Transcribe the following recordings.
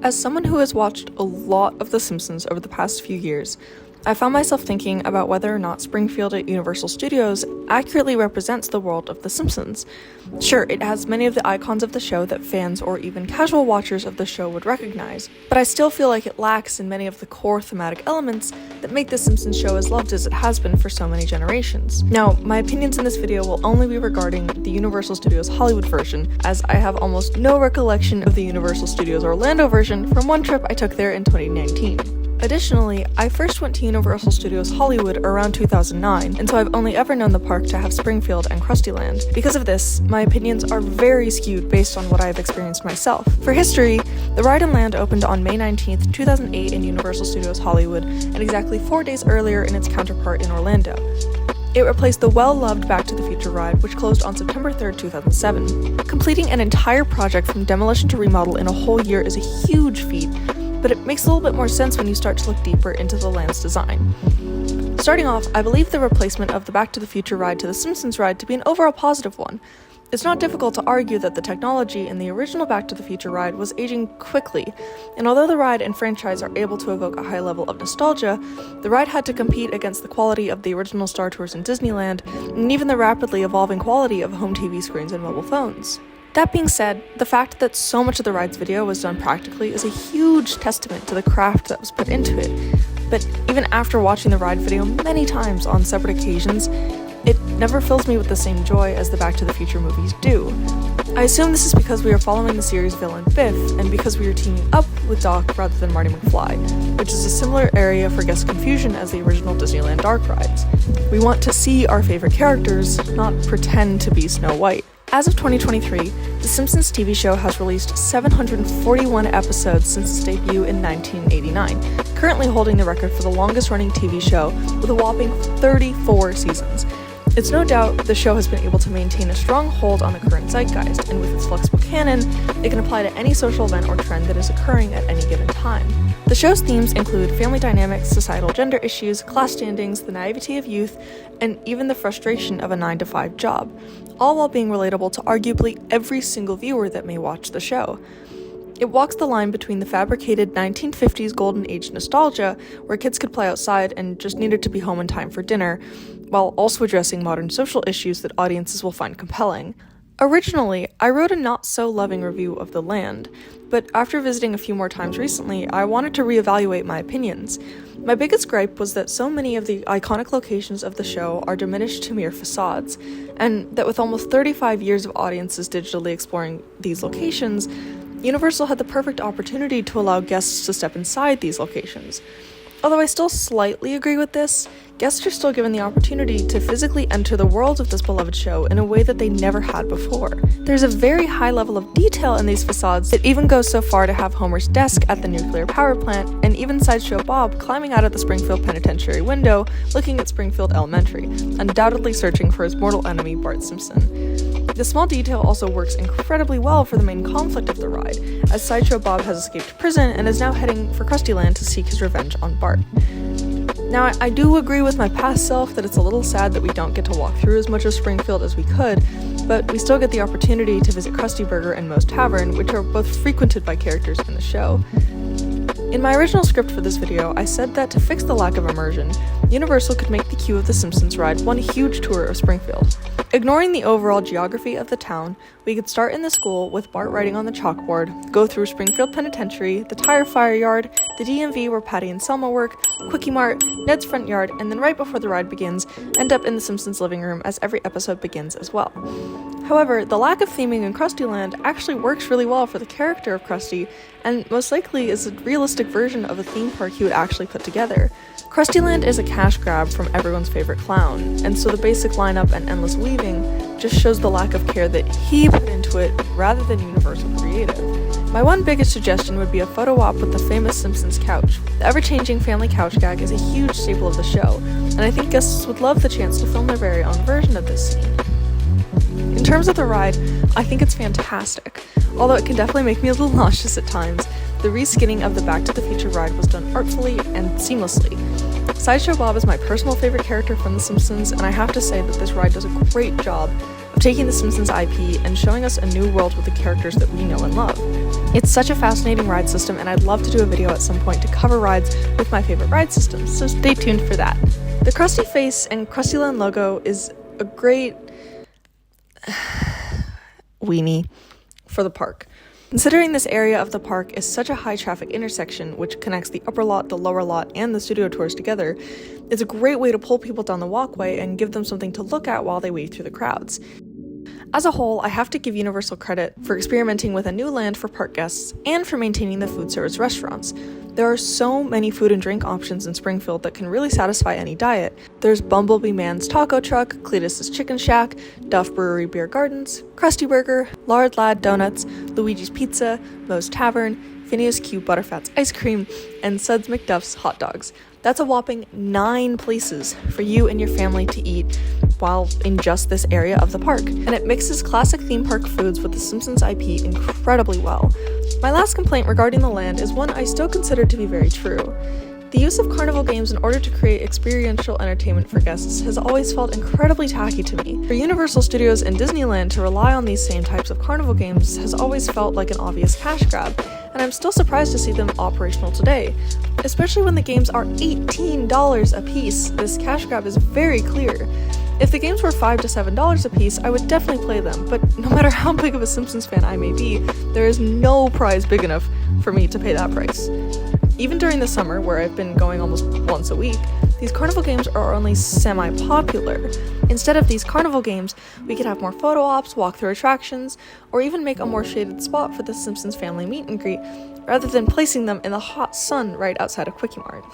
As someone who has watched a lot of The Simpsons over the past few years, I found myself thinking about whether or not Springfield at Universal Studios accurately represents the world of The Simpsons. Sure, it has many of the icons of the show that fans or even casual watchers of the show would recognize, but I still feel like it lacks in many of the core thematic elements that make The Simpsons show as loved as it has been for so many generations. Now, my opinions in this video will only be regarding the Universal Studios Hollywood version, as I have almost no recollection of the Universal Studios Orlando version from one trip I took there in 2019. Additionally, I first went to Universal Studios Hollywood around 2009, and so I've only ever known the park to have Springfield and Krusty Land. Because of this, my opinions are very skewed based on what I have experienced myself. For history, the ride and land opened on May 19th, 2008 in Universal Studios Hollywood, and exactly 4 days earlier in its counterpart in Orlando. It replaced the well-loved Back to the Future ride, which closed on September 3rd, 2007. Completing an entire project from demolition to remodel in a whole year is a huge feat, but it makes a little bit more sense when you start to look deeper into the land's design. Starting off, I believe the replacement of the Back to the Future ride to the Simpsons ride to be an overall positive one. It's not difficult to argue that the technology in the original Back to the Future ride was aging quickly, and although the ride and franchise are able to evoke a high level of nostalgia, the ride had to compete against the quality of the original Star Tours in Disneyland, and even the rapidly evolving quality of home TV screens and mobile phones. That being said, the fact that so much of the ride's video was done practically is a huge testament to the craft that was put into it. But even after watching the ride video many times on separate occasions, it never fills me with the same joy as the Back to the Future movies do. I assume this is because we are following the series villain Biff, and because we are teaming up with Doc rather than Marty McFly, which is a similar area for guest confusion as the original Disneyland Dark rides. We want to see our favorite characters, not pretend to be Snow White. As of 2023, The Simpsons TV show has released 741 episodes since its debut in 1989, currently holding the record for the longest-running TV show with a whopping 34 seasons. It's no doubt the show has been able to maintain a strong hold on the current zeitgeist, and with its flexible canon, it can apply to any social event or trend that is occurring at any given time. The show's themes include family dynamics, societal gender issues, class standings, the naivety of youth, and even the frustration of a 9-to-5 job, all while being relatable to arguably every single viewer that may watch the show. It walks the line between the fabricated 1950s golden age nostalgia, where kids could play outside and just needed to be home in time for dinner, while also addressing modern social issues that audiences will find compelling. Originally, I wrote a not-so-loving review of The Land, but after visiting a few more times recently, I wanted to reevaluate my opinions. My biggest gripe was that so many of the iconic locations of the show are diminished to mere facades, and that with almost 35 years of audiences digitally exploring these locations, Universal had the perfect opportunity to allow guests to step inside these locations. Although I still slightly agree with this, guests are still given the opportunity to physically enter the world of this beloved show in a way that they never had before. There's a very high level of detail in these facades that even goes so far to have Homer's desk at the nuclear power plant, and even Sideshow Bob climbing out of the Springfield Penitentiary window, looking at Springfield Elementary, undoubtedly searching for his mortal enemy, Bart Simpson. This small detail also works incredibly well for the main conflict of the ride, as Sideshow Bob has escaped prison and is now heading for Krusty Land to seek his revenge on Bart. Now, I do agree with my past self that it's a little sad that we don't get to walk through as much of Springfield as we could, but we still get the opportunity to visit Krusty Burger and Moe's Tavern, which are both frequented by characters in the show. In my original script for this video, I said that to fix the lack of immersion, Universal could make the queue of the Simpsons ride one huge tour of Springfield. Ignoring the overall geography of the town, we could start in the school with Bart writing on the chalkboard, go through Springfield Penitentiary, the tire fire yard, the DMV where Patty and Selma work, Quickie Mart, Ned's front yard, and then right before the ride begins, end up in the Simpsons living room as every episode begins as well. However, the lack of theming in Krusty Land actually works really well for the character of Krusty, and most likely is a realistic version of a theme park he would actually put together. Krusty Land is a cash grab from everyone's favorite clown, and so the basic lineup and endless weaving just shows the lack of care that he put into it rather than Universal Creative. My one biggest suggestion would be a photo op with the famous Simpsons couch. The ever-changing family couch gag is a huge staple of the show, and I think guests would love the chance to film their very own version of this scene. In terms of the ride, I think it's fantastic. Although it can definitely make me a little nauseous at times, the reskinning of the Back to the Future ride was done artfully and seamlessly. Sideshow Bob is my personal favorite character from The Simpsons, and I have to say that this ride does a great job of taking the Simpsons IP and showing us a new world with the characters that we know and love. It's such a fascinating ride system, and I'd love to do a video at some point to cover rides with my favorite ride systems, so stay tuned for that. The Krusty Face and Krusty Land logo is a great weenie for the park. Considering this area of the park is such a high traffic intersection which connects the upper lot, the lower lot, and the studio tours together, it's a great way to pull people down the walkway and give them something to look at while they wade through the crowds. As a whole, I have to give Universal credit for experimenting with a new land for park guests and for maintaining the food service restaurants. There are so many food and drink options in Springfield that can really satisfy any diet. There's Bumblebee Man's Taco Truck, Cletus's Chicken Shack, Duff Brewery Beer Gardens, Krusty Burger, Lard Lad Donuts, Luigi's Pizza, Moe's Tavern, Phineas Q Butterfat's Ice Cream, and Suds McDuff's Hot Dogs. That's a whopping 9 places for you and your family to eat while in just this area of the park, and it mixes classic theme park foods with the Simpsons IP incredibly well. My last complaint regarding the land is one I still consider to be very true. The use of Carnival Games in order to create experiential entertainment for guests has always felt incredibly tacky to me. For Universal Studios and Disneyland to rely on these same types of Carnival Games has always felt like an obvious cash grab, and I'm still surprised to see them operational today. Especially when the games are $18 a piece, this cash grab is very clear. If the games were $5 to $7 a piece, I would definitely play them, but no matter how big of a Simpsons fan I may be, there is no prize big enough for me to pay that price. Even during the summer, where I've been going almost once a week, these Carnival Games are only semi-popular. Instead of these Carnival Games, we could have more photo ops, walk through attractions, or even make a more shaded spot for the Simpsons family meet and greet, rather than placing them in the hot sun right outside of Quickie Mart.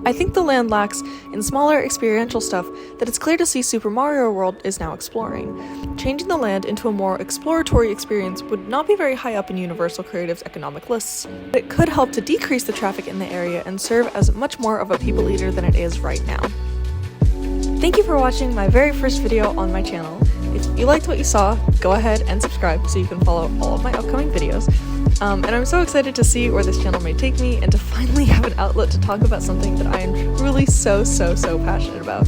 I think the land lacks in smaller experiential stuff that it's clear to see Super Mario World is now exploring. Changing the land into a more exploratory experience would not be very high up in Universal Creative's economic lists, but it could help to decrease the traffic in the area and serve as much more of a people eater than it is right now. Thank you for watching my very first video on my channel. If you liked what you saw, go ahead and subscribe so you can follow all of my upcoming videos. And I'm so excited to see where this channel may take me and to finally have an outlet to talk about something that I am truly so passionate about.